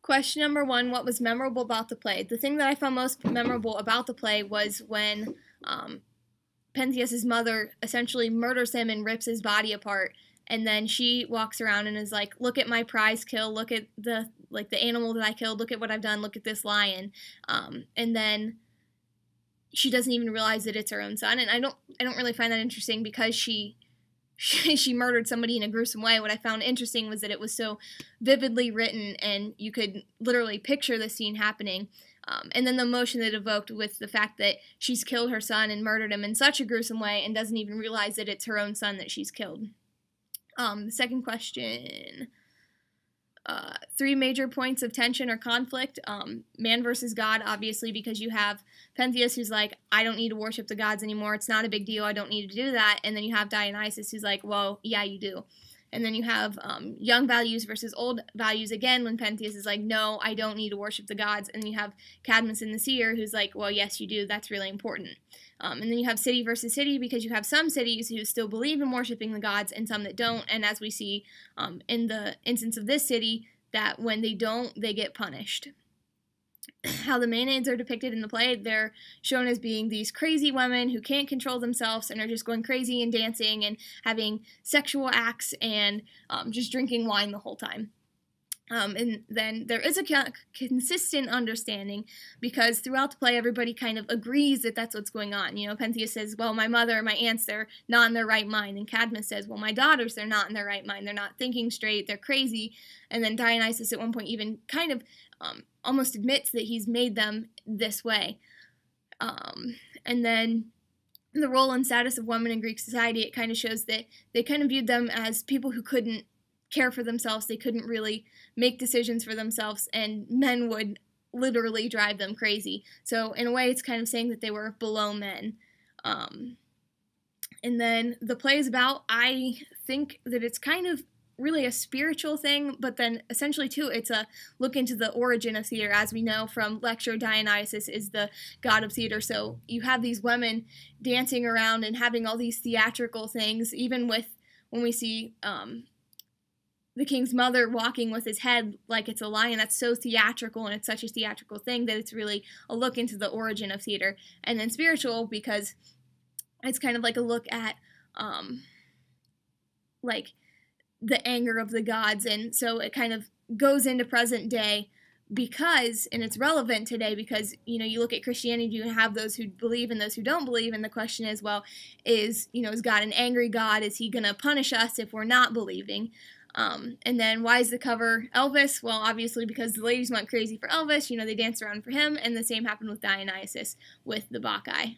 Question number one, what was memorable about the play? The thing that I found most memorable about the play was when Pentheus's mother essentially murders him and rips his body apart, and then she walks around and is like, look at my prize kill, look at the animal that I killed, look at what I've done, look at this lion. And then she doesn't even realize that it's her own son. And I don't really find that interesting because she murdered somebody in a gruesome way. What I found interesting was that it was so vividly written and you could literally picture the scene happening. And then the emotion that evoked with the fact that she's killed her son and murdered him in such a gruesome way and doesn't even realize that it's her own son that she's killed. The second question, 3 major points of tension or conflict. Man versus God, obviously, because you have Pentheus who's like, I don't need to worship the gods anymore. It's not a big deal. I don't need to do that. And then you have Dionysus who's like, well, yeah, you do. And then you have young values versus old values again when Pentheus is like, no, I don't need to worship the gods. And then you have Cadmus and the seer who's like, well, yes, you do. That's really important. And then you have city versus city because you have some cities who still believe in worshiping the gods and some that don't. And as we see in the instance of this city, that when they don't, they get punished. How the Maenads are depicted in the play, they're shown as being these crazy women who can't control themselves and are just going crazy and dancing and having sexual acts and just drinking wine the whole time. And then there is a consistent understanding because throughout the play everybody kind of agrees that that's what's going on. You know, Pentheus says, well, my mother, my aunts, they're not in their right mind. And Cadmus says, well, my daughters, they're not in their right mind. They're not thinking straight. They're crazy. And then Dionysus at one point even kind of almost admits that he's made them this way. And then the role and status of women in Greek society, it kind of shows that they kind of viewed them as people who couldn't care for themselves. They couldn't really make decisions for themselves, and men would literally drive them crazy. So in a way, it's kind of saying that they were below men. And then the play is about, I think that it's kind of really a spiritual thing, but then essentially too, it's a look into the origin of theater. As we know from lecture, Dionysus is the god of theater, so you have these women dancing around and having all these theatrical things, even with when we see the king's mother walking with his head like it's a lion. That's so theatrical, and it's such a theatrical thing that it's really a look into the origin of theater. And then spiritual because it's kind of like a look at like the anger of the gods, and so it kind of goes into present day because, and it's relevant today because, you know, you look at Christianity, you have those who believe and those who don't believe, and the question is, well, is God an angry God? Is he going to punish us if we're not believing? And then why is the cover Elvis? Well, obviously because the ladies went crazy for Elvis, they danced around for him, and the same happened with Dionysus with the Bacchae.